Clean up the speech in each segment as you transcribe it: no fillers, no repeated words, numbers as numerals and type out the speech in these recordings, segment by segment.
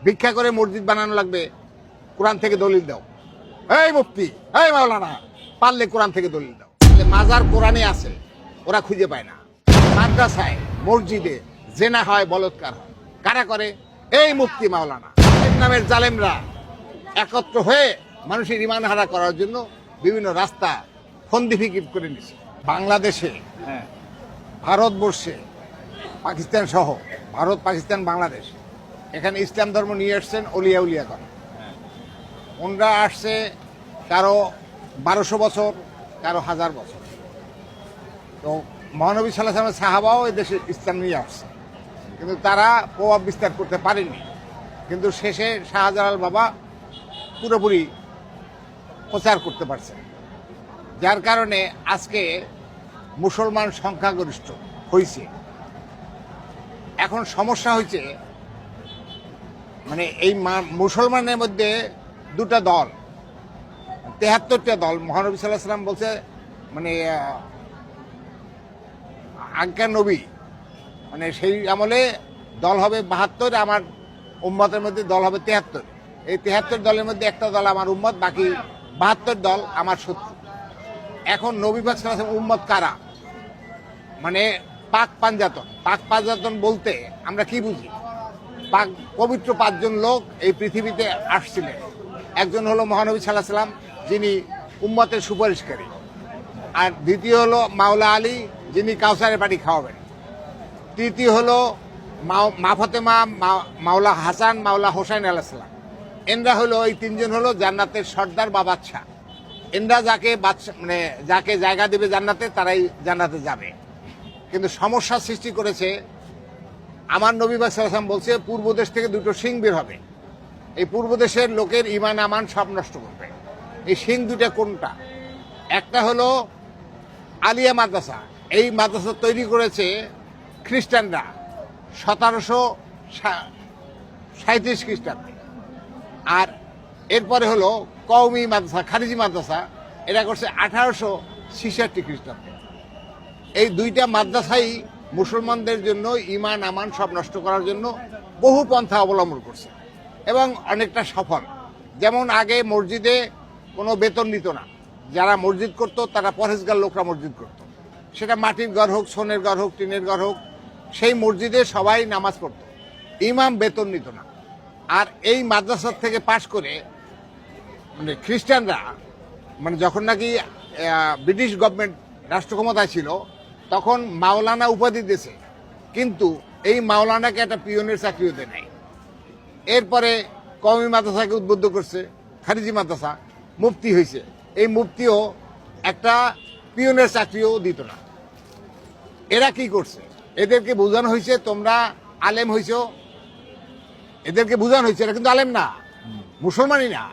ভিক্ষা করে মসজিদ বানানো লাগবে, কোরআন থেকে দলিল দাও। এই মুফতি, এই মাওলানা, পারলে কোরআন থেকে দলিল দাও। মাজার কোরআনে আছে, ওরা খুঁজে পায় না। মাদ্রাসায় মসজিদে জেনা হয়, বলৎকার হয়, কারা করে? এই মুফতি মাওলানা নামের জালেমরা একত্র হয়ে মানুষের ইমান হারা করার জন্য বিভিন্ন রাস্তা ফন্দি ফিকির করে নিছে। বাংলাদেশে, ভারতবর্ষে, পাকিস্তান সহ, ভারত, পাকিস্তান, বাংলাদেশ, এখানে ইসলাম ধর্ম নিয়ে আসছেন অলিয়া উলিয়া করে। ওনরা আসছে কারো 1200 বছর, কারো 1000 বছর। তো মহানবী সাল্লাল্লাহু আলাইহি ওয়াসাল্লাম সাহাবাও এই দেশে ইসলাম নিয়ে আসছে, কিন্তু তারা প্রভাব বিস্তার করতে পারেনি। কিন্তু শেষে শাহজালাল বাবা পুরোপুরি প্রচার করতে পারছেন, যার কারণে আজকে মুসলমান সংখ্যাগরিষ্ঠ হয়েছে। এখন সমস্যা হয়েছে, মানে এই মুসলমানের মধ্যে দুটা দল, 73টা দল। মহানবী সাল্লাল্লাহু আলাইহি ওয়াসাল্লাম বলছে, মানে আজ্ঞা নবী, মানে সেই আমলে দল হবে 72, আমার উম্মতের মধ্যে দল হবে 73। এই 73 দলের মধ্যে একটা দল আমার উম্মত, বাকি 72 দল আমার শত্রু। এখন নবী পাক সাল্লাল্লাহু আলাইহি ওয়াসাল্লাম উম্মত কারা? মানে পাক পাঞ্জাতন। পাক পাঞ্জাতন বলতে আমরা কি বুঝি? পাক পবিত্র 5 জন লোক এই পৃথিবীতে আসছিলেন। একজন হলো মহানবী সাল্লাল্লাহু আলাইহি ওয়াসাল্লাম, যিনি উম্মতের সুপারিশকারী। আর দ্বিতীয় হলো মাওলা আলী, যিনি কাউসারের পানি খাওয়াবেন। তৃতীয় হলো মা ফাতেমা, মাওলা হাসান, মাওলা হোসেন আলাইহিস সালাম। এনরা হলো, এই 3 জন হলো জান্নাতের সর্দার বা বাদশা। এনরা যাকে বাদশা, মানে যাকে জায়গা দেবে জান্নাতে, তারাই জান্নাতে যাবে। কিন্তু সমস্যা সৃষ্টি করেছে, আমার নবী সাল্লাল্লাহু আলাইহি ওয়াসাল্লাম বলছে পূর্ব দেশ থেকে 2টো সিং বের হবে। এই পূর্ব দেশের লোকের ইমান আমান সব নষ্ট করবে। এই সিং 2টা কোনটা? একটা হলো আলিয়া মাদ্রাসা। এই মাদ্রাসা তৈরি করেছে খ্রিস্টানরা 1737 খ্রিস্টাব্দে। আর এরপরে হলো কওমি মাদ্রাসা, খারিজি মাদ্রাসা, এটা করছে 1866 খ্রিস্টাব্দে। এই 2টা মাদ্রাসাই মুসলমানদের জন্য ইমান আমান সব নষ্ট করার জন্য বহু পন্থা অবলম্বন করছে এবং অনেকটা সফল। যেমন আগে মসজিদে কোনো বেতন নিত না, যারা মসজিদ করত তারা পরহেজগার লোকরা মসজিদ করত। সেটা মাটির ঘর হোক, সোনের ঘর হোক, টিনের ঘর হোক, সেই মসজিদে সবাই নামাজ পড়ত, ইমাম বেতন নিত না। আর এই মাদ্রাসার থেকে পাশ করে মানে খ্রিস্টানরা, মানে যখন নাকি ব্রিটিশ গভর্নমেন্ট রাষ্ট্র ক্ষমতায় ছিল, তখন মাওলানা উপাধি দিয়েছে, কিন্তু এই মাওলানাকে একটা পিয়নের চাকরিও দেয় নাই। এরপরে কওমি মাদ্রাসাকে উদ্বুদ্ধ করছে, খারিজি মাদ্রাসা, মুফতি হয়েছে। এই মুফতিও একটা পিয়নের চাকরিও দিত না। এরা কি করছে? এদেরকে বোঝানো হয়েছে তোমরা আলেম হয়েছ, এদেরকে বোঝানো হয়েছে এরা কিন্তু আলেম না, মুসলমানই না।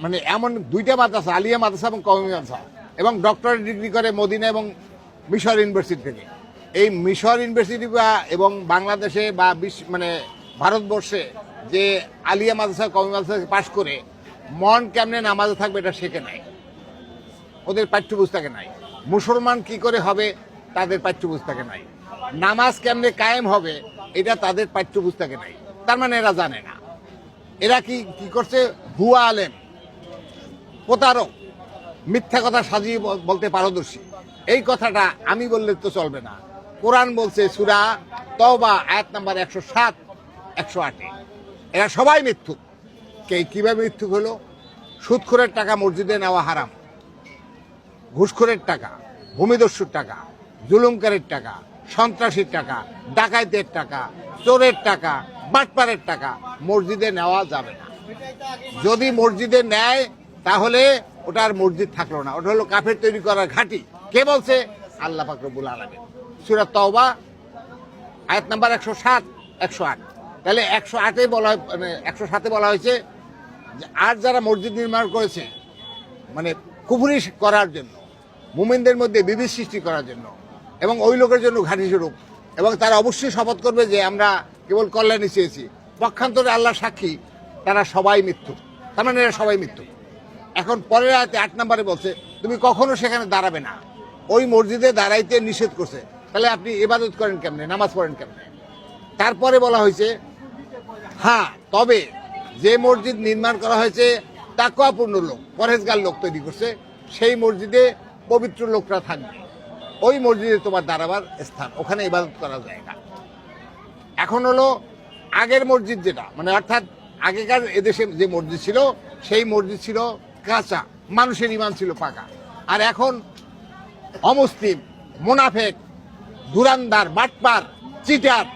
মানে এমন 2টা মাদ্রাসা, আলিয়া মাদ্রাসা এবং কওমি মাদ্রাসা, এবং ডক্টরেট ডিগ্রি করে মদিনা এবং মিশর ইউনিভার্সিটি থেকে। এই মিশর ইউনিভার্সিটি বা এবং বাংলাদেশে বা মানে ভারতবর্ষে যে আলিয়া মাদ্রাসা, কওমি মাদ্রাসা পাশ করে মন কেমনে নামাজে থাকবে এটা শেখে নাই, ওদের পাঠ্যপুস্তকে নাই। মুসলমান কি করে হবে তাদের পাঠ্যপুস্তকে নাই। নামাজ কেমনে কায়েম হবে এটা তাদের পাঠ্যপুস্তকে নাই। তার মানে এরা জানে না। এরা কি কি করছে? ভুয়া আলেম, প্রতারক, মিথ্যা কথা সাজিয়ে বলতে পারদর্শী। এই কথাটা আমি বললে তো চলবে না। কোরআন বলছে সূরা তওবা আয়াত নাম্বার 107, 108, এরা সবাই মিথ্যুক। কিভাবে মিথ্যুক হলো? সুদখোরের টাকা মসজিদে নেওয়া হারাম, ঘুষখোরের টাকা, ভূমিদস্যুর টাকা, জুলুমকারীর টাকা, সন্ত্রাসীর টাকা, ডাকাইতের টাকা, চোরের টাকা, বাটপারের টাকা মসজিদে নেওয়া যাবে না। যদি মসজিদে নেয় তাহলে ওটা আর মসজিদ থাকলো না, ওটা হলো কাফের তৈরি করার ঘাঁটি। কে বলছে? আল্লাহ পাক রব্বুল আলামিন। সূরা তওবা আয়াত নাম্বার 107, 108। তাহলে 108-এ বলা হয়, মানে 107-এ বলা হয়েছে আর যারা মসজিদ নির্মাণ করেছে মানে কুফরি করার জন্য, মুমিনদের মধ্যে বিভেদ সৃষ্টি করার জন্য এবং ওই লোকের জন্য ঘাঁটি স্বরূপ, এবং তারা অবশ্যই শপথ করবে যে আমরা কেবল কল্যাণই চেয়েছি, পক্ষান্তরে আল্লাহ সাক্ষী তারা সবাই মৃত্যু। তার মানে এরা সবাই মৃত্যু। এখন পরের আয়াতে 8 নম্বরে বলছে তুমি কখনো সেখানে দাঁড়াবে না, ওই মসজিদে দাঁড়াইতে নিষেধ করছে। তাহলে আপনি ইবাদত করেন কেমনে, নামাজ পড়েন কেমনে? তারপরে বলা হয়েছে হ্যাঁ তবে যে মসজিদ নির্মাণ করা হয়েছে তাকওয়াপূর্ণ লোক, পরহেজগার লোক তৈরি করছে, সেই মসজিদে পবিত্র লোকরা থাকবে, ওই মসজিদে তোমার দাঁড়াবার স্থান, ওখানে ইবাদত করা যায় না। এখন হলো আগের মসজিদ যেটা, মানে অর্থাৎ আগেকার এদেশে যে মসজিদ ছিল সেই মসজিদ ছিল কাঁচা, মানুষের ইমান ছিল পাকা। আর এখন অমুসলিম, মুনাফেক, দুরান্দার, বাটপার, চিটার,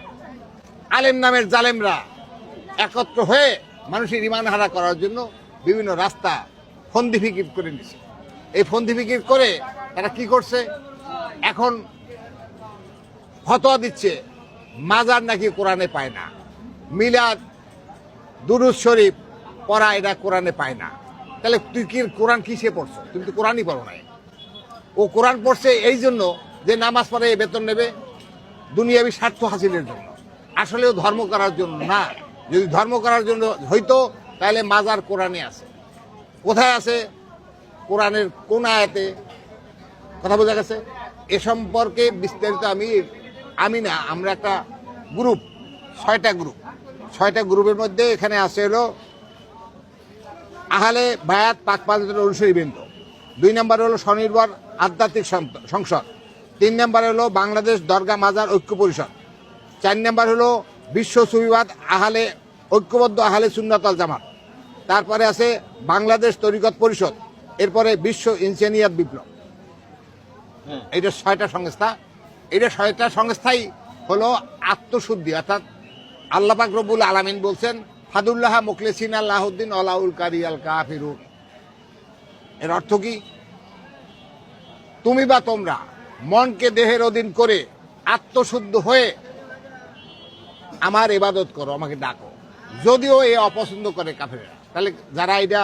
আলেম নামের জালেমরা একত্র হয়ে মানুষের ইমান হারা করার জন্য বিভিন্ন রাস্তা ফন্দি ফিকির করে নিছে। এই ফন্দি ফিকির করে তারা কি করছে, এখন ফতোয়া দিচ্ছে মাজার নাকি কোরআনে পায় না, মিলাদ, দুরুদ শরীফ পড়া এটা কোরআনে পায় না। তাহলে তুই কি কোরআন কিসে পড়ছো? তুমি তো কোরআনই পড়ো নাই। ও কোরআন পড়ছে এই জন্য যে নামাজ পড়ে বেতন নেবে, দুনিয়াবি স্বার্থ হাসিলের জন্য, আসলেও ধর্ম করার জন্য না। যদি ধর্ম করার জন্য হইতো তাহলে মাজার কোরআনে আছে। কোথায় আছে? কোরআনের কোন আয়াতে? কথা বোঝা গেছে? এ সম্পর্কে বিস্তারিত আমরা একটা গ্রুপ, 6টা গ্রুপের মধ্যে এখানে আছে হলো আহলে বায়াত পাক পাঞ্জাতের অনুসারী বৃন্দ, 2 নম্বরে হলো স্বনির্ভর আধ্যাত্মিক সংসদ, 3 নম্বরে হলো বাংলাদেশ দরগা মাজার ঐক্য পরিষদ, 4 নম্বর হলো বিশ্ব সুফিবাদ আহলে ঐক্যবদ্ধ আহলে সুন্নাত ওয়াল জামাত, তারপরে আছে বাংলাদেশ তরিকত পরিষদ, এরপরে বিশ্ব ইনসানিয়াত বিপ্লব। এইটা 6টা সংস্থা। এটা 6টা সংস্থাই হলো আত্মশুদ্ধি, অর্থাৎ আল্লাহ পাক রব্বুল আলামিন বলছেন ফাদুল্লাহ মুখলিসিন আল্লাহুদ্দিন আলাউল কারি আল কাফিরুন। এর অর্থ কি? তুমি বা তোমরা মনকে দেহের অধীন করে আত্মশুদ্ধ হয়ে আমার ইবাদত করো, আমাকে ডাকো। যদিও এ অপছন্দ করে কাফেররা, তাহলে যারা এটা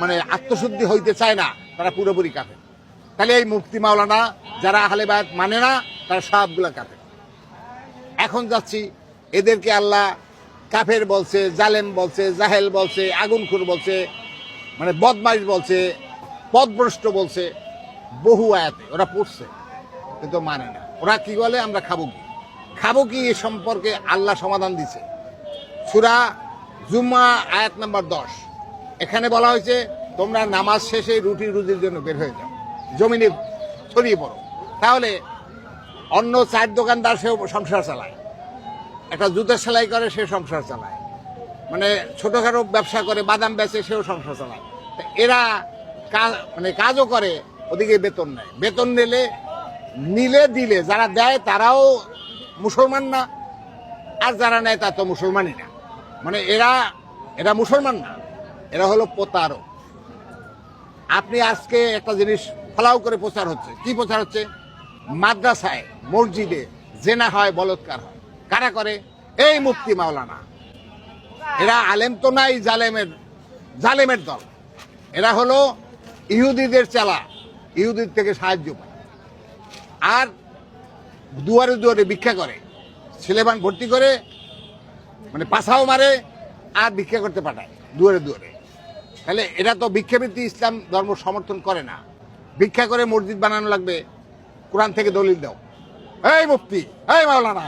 মানে আত্মশুদ্ধি হইতে চায় না তারা পুরোপুরি কাফের। তাহলে এই মুফতি মাওলানা যারা আহলে বায়াত মানে না তারা সবগুলা কাফের। এখন যাচ্ছি এদেরকে আল্লাহ কাফের বলছে, জালেম বলছে, জাহেল বলছে, আগুনখোর বলছে, মানে বদমাইশ বলছে, পথভ্রষ্ট বলছে, বহু আয়াতে ওরা পড়ছে কিন্তু মানে না। ওরা কি বলে আমরা খাবো কি এ সম্পর্কে আল্লাহ সমাধান দিছে। সূরা জুমা আয়াত নাম্বার 10, এখানে বলা হয়েছে তোমরা নামাজ শেষে রুটি রুজির জন্য বের হয়ে যাও, জমিনে ছড়িয়ে পড়ো। তাহলে অন্য 4 দোকানদার সেও সংসার চালায়, একটা জুতার সেলাই করে সে সংসার চালায়, মানে ছোটখাটো ব্যবসা করে, বাদাম বেচে সেও সংসার চালায়। এরা কাজও করে, ওদিকে বেতন নেয়। বেতন দিলে যারা দেয় তারাও মুসলমান না, আর যারা নেয় তা তো মুসলমানই না। মানে এরা মুসলমান না, এরা হলো প্রতারক। আপনি আজকে একটা জিনিস ফলাও করে প্রচার হচ্ছে, কি প্রচার হচ্ছে? মাদ্রাসায়, মসজিদে জেনা হয়, বলৎকার হয়। কারা করে? এই মুফতি মাওলানা। এরা আলেম তো নাই, জালেমের দল। এরা হলো ইহুদিদের চেলা, ইহুদির থেকে সাহায্য পায়, আর দুয়ারে দুয়ারে ভিক্ষা করে, ছেলেবান ভর্তি করে, মানে পাছাও মারে আর ভিক্ষা করতে পাঠায় দুয়ারে দুয়ারে। তাহলে এরা তো ভিক্ষাবৃত্তি ইসলাম ধর্ম সমর্থন করে না। ভিক্ষা করে মসজিদ বানানো লাগবে, কোরআন থেকে দলিল দাও। এই মুফতি, এই মাওলানা,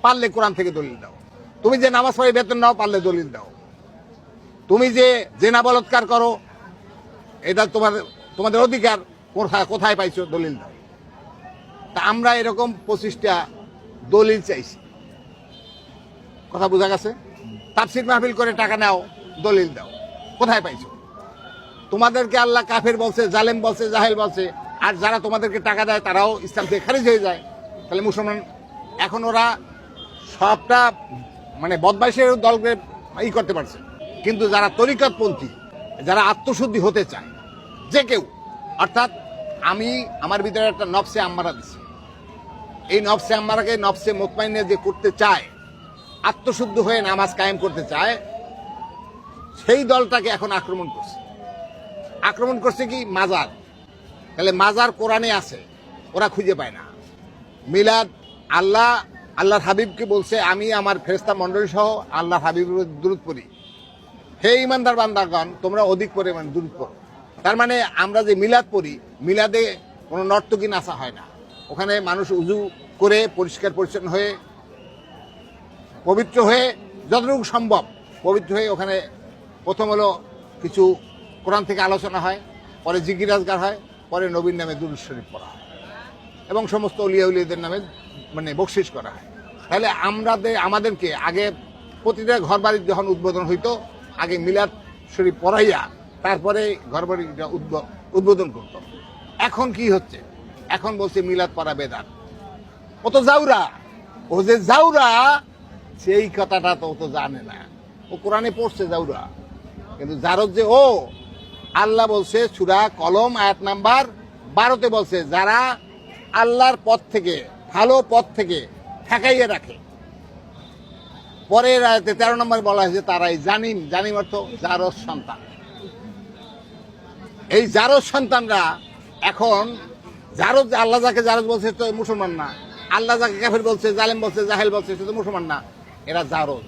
পারলে কোরআন থেকে দলিল দাও। তুমি যে নামাজ পড়ে বেতন নাও, পারলে দলিল দাও। তুমি যে জেনা বলৎকার করো, এটা তোমাদের অধিকার, কোথায় পাইছো, দলিল দাও। তা আমরা এরকম 25টা দলিল চাইছি। কথা বোঝা গেছে? তাফসীর মাহফিল করে টাকা নাও, দলিল দাও, কোথায় পাইছো? তোমাদেরকে আল্লাহ কাফের বলছে, জালেম বলছে, জাহেল বলছে, আর যারা তোমাদেরকে টাকা দেয় তারাও ইসলাম থেকে খারিজ হয়ে যায়। তাহলে মুসলমান এখন ওরা সবটা মানে বদমাইশের দলকে করতে পারছে। কিন্তু যারা তরিকতপন্থী, যারা আত্মশুদ্ধি হতে চায়, যে কেউ, অর্থাৎ আমার ভিতরে একটা নফসে আম্মারা দিচ্ছে, এই নফসে আম্মারাকে নফসে মুতমাইন্না যে করতে চায়, আত্মশুদ্ধ হয়ে নামাজ কায়েম করতে চায়, সেই দলটাকে এখন আক্রমণ করছে কি? মাজার। তাহলে মাজার কোরআনে আছে, ওরা খুঁজে পায় না। মিলাদ, আল্লাহর হাবিবকে বলছে আমি আমার ফেরেশতা মণ্ডলী সহ আল্লাহর হাবিবের দুরূদ পড়ি। হে ইমানদার বান্দাগণ, তোমরা অধিক পরিমাণ দুরূদ পড়ো। তার মানে আমরা যে মিলাদ পড়ি, মিলাদে কোনো নর্তকী নাচা হয় না। ওখানে মানুষ উজু করে পরিষ্কার পরিচ্ছন্ন হয়ে পবিত্র হয়ে যতটুকু সম্ভব পবিত্র হয়ে ওখানে প্রথম হলো কিছু কোরআন থেকে আলোচনা হয়, পরে জিকির আজগার হয়, পরে নবীর নামে দুরূদ শরীফ পড়া হয় এবং সমস্ত অলিয়া উলিয়াদের নামে মানে বকশিস করা হয়। তাহলে আমাদেরকে আগে প্রতিটা ঘর বাড়ির যখন উদ্বোধন হইতো আগে মিলাদ শরীফ পড়াইয়া তারপরে ঘর বাড়িটা উদ্বোধন করতো। এখন কি হচ্ছে? এখন বলছে মিলাদ পড়া বেদাত। ও তো জাউরা, ও যে জাউরা সেই কথাটা তো ও তো জানে না। ও কোরআনে পড়ছে জাউরা, কিন্তু জারদ যে ও, আল্লাহ বলছে সূরা কলম আয়াত নাম্বার 12-তে বলছে যারা আল্লাহর পথ থেকে ভালো পথ থেকে ঠেকাইয়ে রাখে। পরের আয়াতে 13 নম্বর বলা হয়েছে তারাই জানিম অর্থ জারদ সন্তান। এই জারদ সন্তানরা এখন জারদ, আল্লাহ যাকে জারদ বলছে তো মুসলমান না, আল্লাহ যাকে কাফের বলছে, জালেম বলছে, জাহেল বলছে সে তো মুসলমান না, এরা জারদ।